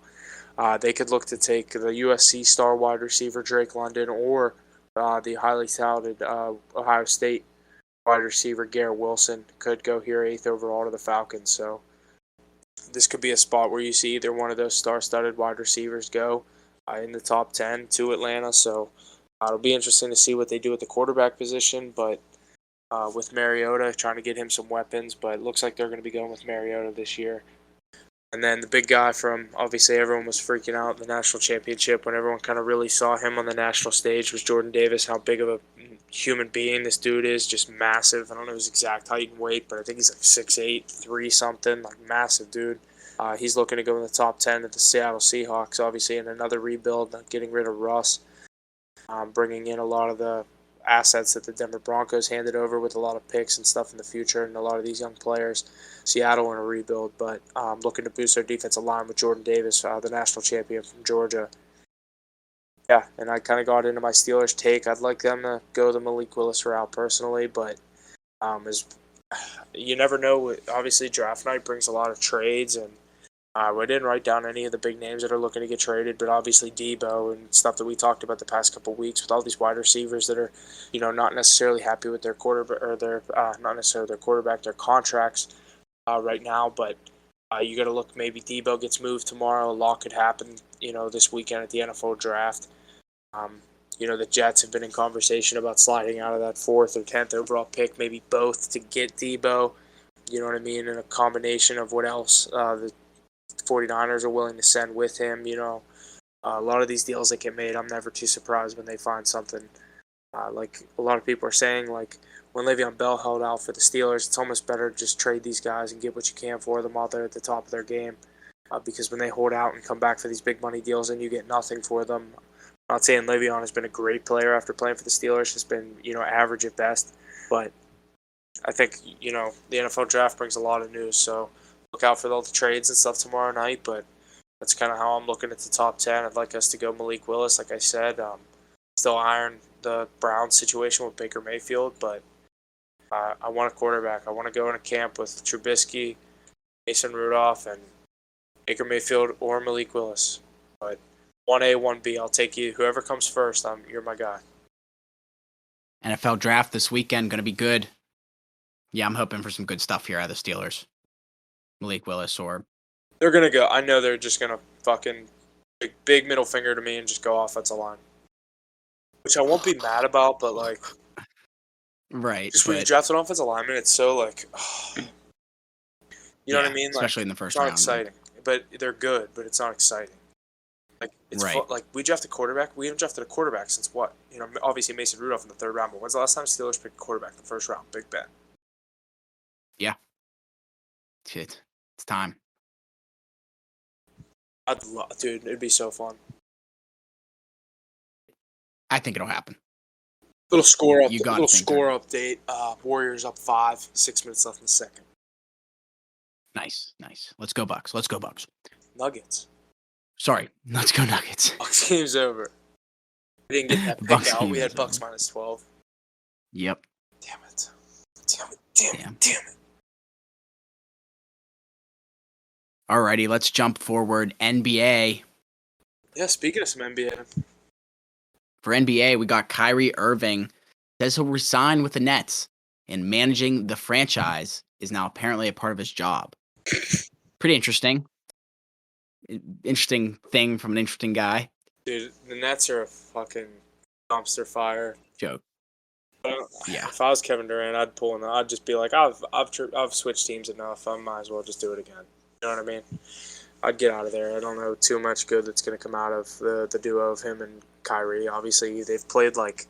They could look to take the USC star wide receiver Drake London or the highly touted Ohio State wide receiver Garrett Wilson could go here 8th overall to the Falcons. So this could be a spot where you see either one of those star-studded wide receivers go in the top 10 to Atlanta. So it'll be interesting to see what they do at the quarterback position, but with Mariota, trying to get him some weapons, but it looks like they're going to be going with Mariota this year. And then the big guy from, obviously everyone was freaking out in the national championship when everyone kind of really saw him on the national stage was Jordan Davis, how big of a human being this dude is, just massive. I don't know his exact height and weight, but I think he's like 6'8", 3 something, like massive dude. He's looking to go in the top 10 at the Seattle Seahawks, obviously in another rebuild, getting rid of Russ, bringing in a lot of the assets that the Denver Broncos handed over with a lot of picks and stuff in the future and a lot of these young players. Seattle in a rebuild, but looking to boost their defensive line with Jordan Davis, the national champion from Georgia. Yeah, and I kind of got into my Steelers take. I'd like them to go the Malik Willis route personally, but you never know. Obviously, draft night brings a lot of trades, and we didn't write down any of the big names that are looking to get traded, but obviously Debo and stuff that we talked about the past couple of weeks with all these wide receivers that are, not necessarily happy with their quarterback or not necessarily their quarterback, their contracts right now. But you got to look. Maybe Debo gets moved tomorrow. A lot could happen, this weekend at the NFL draft. The Jets have been in conversation about sliding out of that 4th or 10th overall pick, maybe both to get Debo. You know what I mean? In a combination of what else the 49ers are willing to send with him. A lot of these deals that get made, I'm never too surprised when they find something. Like a lot of people are saying, like when Le'Veon Bell held out for the Steelers, it's almost better to just trade these guys and get what you can for them while they're at the top of their game. Because when they hold out and come back for these big money deals and you get nothing for them, I'm not saying Le'Veon has been a great player after playing for the Steelers. He's been, average at best. But I think, the NFL draft brings a lot of news. So look out for all the trades and stuff tomorrow night. But that's kind of how I'm looking at the top 10. I'd like us to go Malik Willis, like I said. Still iron the Browns situation with Baker Mayfield. But I want a quarterback. I want to go in a camp with Trubisky, Mason Rudolph, and Baker Mayfield or Malik Willis. But 1A, 1B, I'll take you. Whoever comes first, you're my guy. NFL draft this weekend, going to be good. Yeah, I'm hoping for some good stuff here out of the Steelers. Malik Willis or... They're going to go. I know they're just going to fucking big middle finger to me and just go offensive line. Which I won't be mad about, but like... Right. Just when you draft an offensive lineman, it's so like... you know what I mean? Especially in the first round. round. It's not exciting. But they're good, but it's not exciting. Like it's right. Like we drafted a quarterback. We haven't drafted a quarterback since what? Obviously Mason Rudolph in the 3rd round. But when's the last time Steelers picked a quarterback in the 1st round? Big Ben. Yeah. Shit, it's time. Dude, it'd be so fun. I think it'll happen. Little score up. Little score update. Warriors up 5. 6 minutes left in the second. Nice. Let's go Bucks. Nuggets. Sorry, let's go Nuggets. Bucks game's over. We didn't get that pick out. We had Bucks minus 12. Yep. Damn it. Alrighty, let's jump forward. NBA. Yeah, speaking of some NBA. For NBA, we got Kyrie Irving. Says he'll resign with the Nets. And managing the franchise is now apparently a part of his job. Pretty interesting. Interesting thing from an interesting guy. Dude, the Nets are a fucking dumpster fire. Joke. Yeah. If I was Kevin Durant, I'd pull in. I'd just be like, I've switched teams enough. I might as well just do it again. You know what I mean? I'd get out of there. I don't know too much good that's going to come out of the duo of him and Kyrie. Obviously, they've played like,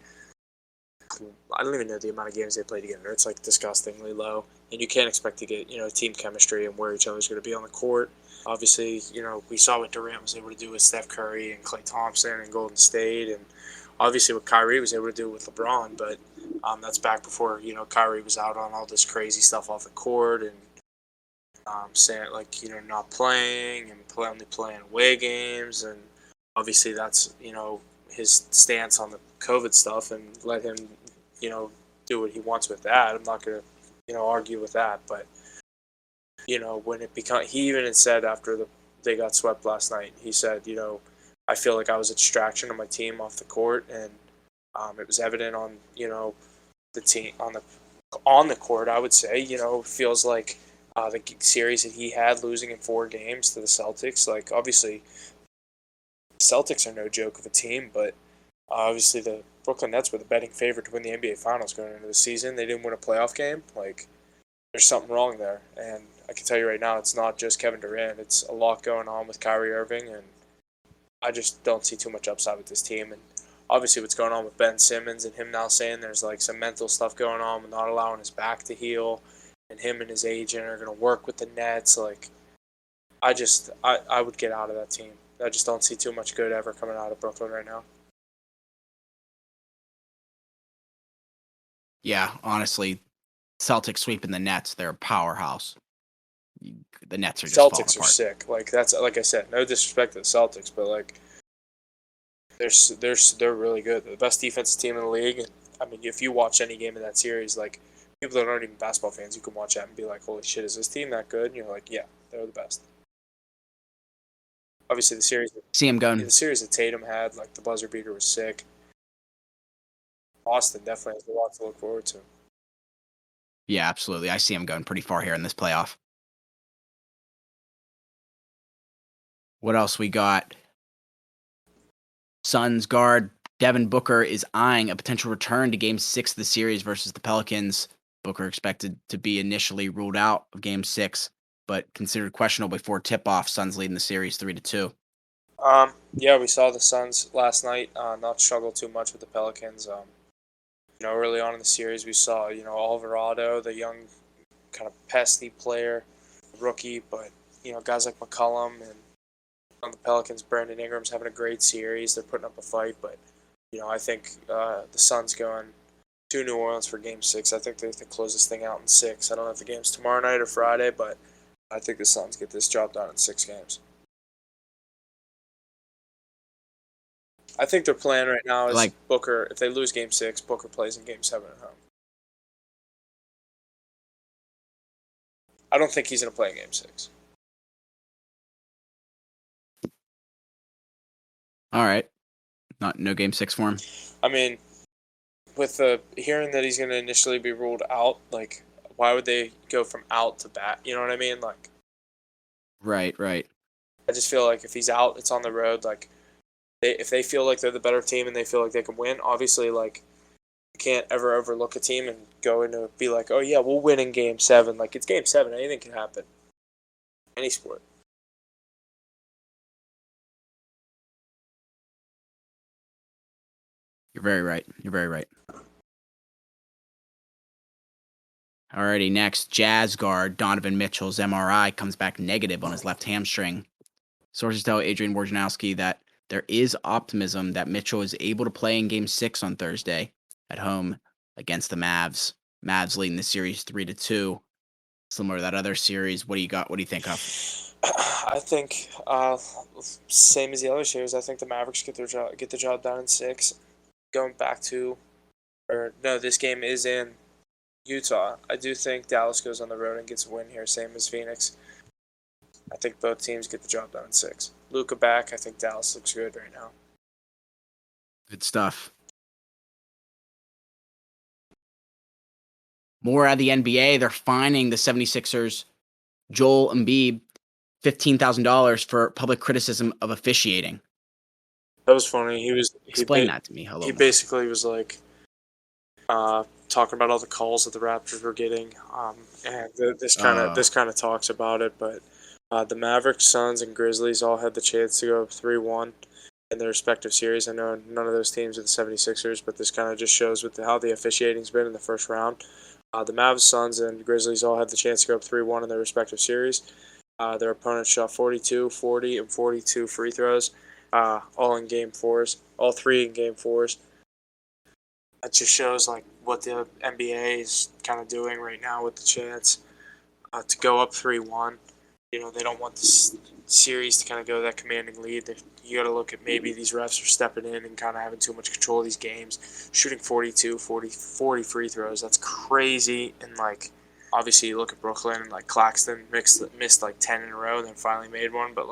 I don't even know the amount of games they played together. It's like disgustingly low. And you can't expect to get, team chemistry and where each other's going to be on the court. Obviously, we saw what Durant was able to do with Steph Curry and Klay Thompson and Golden State. And obviously what Kyrie was able to do with LeBron. But that's back before, Kyrie was out on all this crazy stuff off the court and saying, like, not playing and only playing away games. And obviously that's, his stance on the COVID stuff and let him, do what he wants with that. I'm not going to, argue with that. But, when it he even had said after they got swept last night, he said, I feel like I was a distraction of my team off the court, and it was evident on, the team on the court, I would say. It feels like the series that he had losing in 4 games to the Celtics. Like, obviously, the Celtics are no joke of a team, but obviously the Brooklyn Nets were the betting favorite to win the NBA Finals going into the season. They didn't win a playoff game. Like, there's something wrong there. And I can tell you right now, it's not just Kevin Durant. It's a lot going on with Kyrie Irving, and I just don't see too much upside with this team. And obviously what's going on with Ben Simmons and him now saying there's like some mental stuff going on with not allowing his back to heal, and him and his agent are going to work with the Nets. Like, I would get out of that team. I just don't see too much good ever coming out of Brooklyn right now. Yeah, honestly, Celtics sweeping the Nets, they're a powerhouse. The Nets are just falling Celtics are apart. sick. Like, that's, like I said, no disrespect to the Celtics, but like they're really good. They're the best defensive team in the league. And I mean, if you watch any game of that series, like, people that aren't even basketball fans, you can watch that and be like, "Holy shit, is this team that good?" And you're like, "Yeah, they're the best." Obviously, See him going. the series that Tatum had, like, the buzzer beater was sick. Boston definitely has a lot to look forward to. Yeah, absolutely. I see him going pretty far here in this playoff. What else we got? Suns guard Devin Booker is eyeing a potential return to Game 6 of the series versus the Pelicans. Booker expected to be initially ruled out of Game 6, but considered questionable before tip-off. Suns leading the series 3-2. Yeah, we saw the Suns last night not struggle too much with the Pelicans. Early on in the series, we saw, Alvarado, the young kind of pesty player, rookie, but, guys like McCollum and on the Pelicans, Brandon Ingram's having a great series. They're putting up a fight, but, I think the Suns going to New Orleans for Game 6. I think they have to close this thing out in 6. I don't know if the game's tomorrow night or Friday, but I think the Suns get this job done in 6 games. I think their plan right now is Booker, if they lose Game 6, Booker plays in Game 7 at home. I don't think he's going to play in Game 6. All right. No Game 6 for him? I mean, with the hearing that he's going to initially be ruled out, like, why would they go from out to bat? You know what I mean? Like, Right. I just feel like if he's out, it's on the road. Like, if they feel like they're the better team and they feel like they can win, obviously, like, you can't ever overlook a team and go into be like, oh yeah, we'll win in Game 7. Like, it's Game 7, anything can happen. Any sport. You're very right. Alrighty, next, Jazz guard Donovan Mitchell's MRI comes back negative on his left hamstring. Sources tell Adrian Wojnarowski that there is optimism that Mitchell is able to play in Game 6 on Thursday at home against the Mavs. Mavs leading the series 3-2. Similar to that other series. What do you got? What do you think of? I think same as the other series. I think the Mavericks get the job done in 6. Going back to, this game is in Utah. I do think Dallas goes on the road and gets a win here, same as Phoenix. I think both teams get the job done in 6. Luka back. I think Dallas looks good right now. Good stuff. More out of the NBA. They're fining the 76ers Joel Embiid $15,000 for public criticism of officiating. That was funny. Explain that to me. He basically was like talking about all the calls that the Raptors were getting, and this kind of talks about it. But the Mavericks, Suns, and Grizzlies all had the chance to go up 3-1 in their respective series. I know none of those teams are the 76ers, but this kind of just shows with how the officiating's been in the first round. The Mavs, Suns, and Grizzlies all had the chance to go up 3-1 in their respective series. Their opponents shot 42, 40, and 42 free throws, all in Game 4s, all 3 in Game 4s. That just shows like what the NBA is kind of doing right now with the chance to go up 3-1. they don't want this series to kind of go that commanding lead. You got to look at maybe these refs are stepping in and kind of having too much control of these games, shooting 42, 40 free throws. That's crazy. And, obviously you look at Brooklyn and, Claxton missed 10 in a row and then finally made one. But,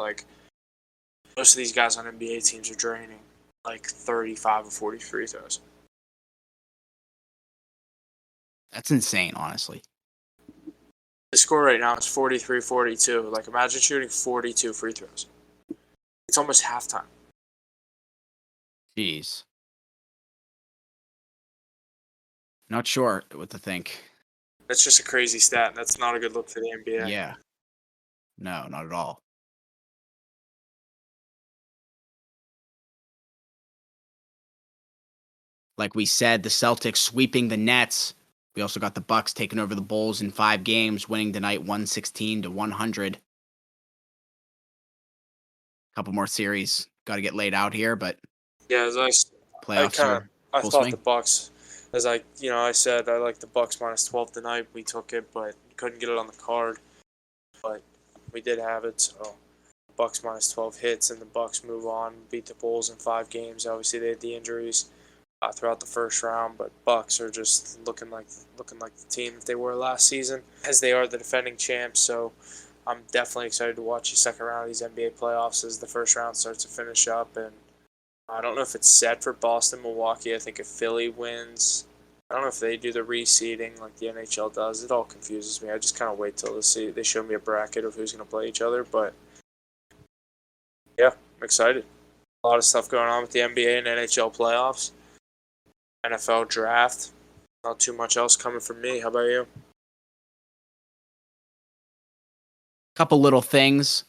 most of these guys on NBA teams are draining, 35 or 40 free throws. That's insane, honestly. The score right now is 43-42. Imagine shooting 42 free throws. It's almost halftime. Jeez. Not sure what to think. That's just a crazy stat, and that's not a good look for the NBA. Yeah. No, not at all. Like we said, the Celtics sweeping the Nets. We also got the Bucks taking over the Bulls in 5 games, winning tonight 116-100. Couple more series got to get laid out here, but yeah, playoffs are I full thought swing. the Bucks, as I said, I like the Bucks minus 12 tonight. We took it, but couldn't get it on the card. But we did have it, so Bucks minus 12 hits, and the Bucks move on, beat the Bulls in 5 games. Obviously, they had the injuries throughout the first round, but Bucks are just looking like the team that they were last season, as they are the defending champs. So I'm definitely excited to watch the second round of these NBA playoffs as the first round starts to finish up. And I don't know if it's set for Boston, Milwaukee. I think if Philly wins, I don't know if they do the reseeding like the NHL does. It all confuses me. I just kind of wait till they show me a bracket of who's going to play each other. But yeah, I'm excited. A lot of stuff going on with the NBA and NHL playoffs. NFL draft. Not too much else coming from me. How about you? Couple little things.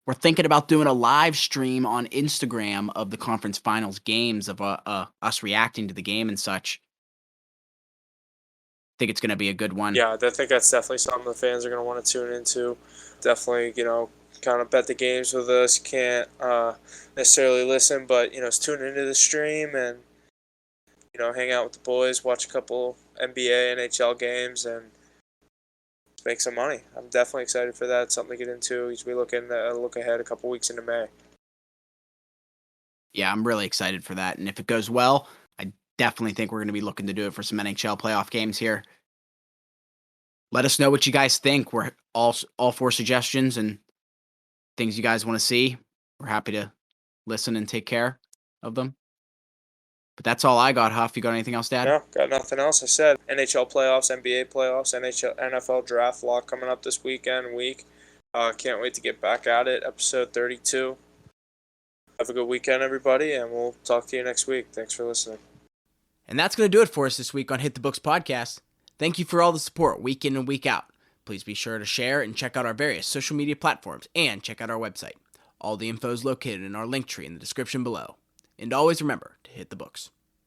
We're thinking about doing a live stream on Instagram of the conference finals games of us reacting to the game and such. Think it's going to be a good one. Yeah, I think that's definitely something the fans are going to want to tune into. Definitely, kind of bet the games with us. Can't necessarily listen, but, tune into the stream and, hang out with the boys, watch a couple NBA, NHL games, and make some money. I'm definitely excited for that. Something to get into as we look ahead a couple weeks into May. Yeah, I'm really excited for that. And if it goes well, I definitely think we're going to be looking to do it for some NHL playoff games here. Let us know what you guys think. We're all for suggestions and things you guys want to see. We're happy to listen and take care of them. But that's all I got, Huff. You got anything else to add? No, got nothing else. I said NHL playoffs, NBA playoffs, NFL draft lock coming up this week. Can't wait to get back at it. Episode 32. Have a good weekend, everybody, and we'll talk to you next week. Thanks for listening. And that's going to do it for us this week on Hit the Books Podcast. Thank you for all the support week in and week out. Please be sure to share and check out our various social media platforms and check out our website. All the info is located in our link tree in the description below. And always remember to hit the books.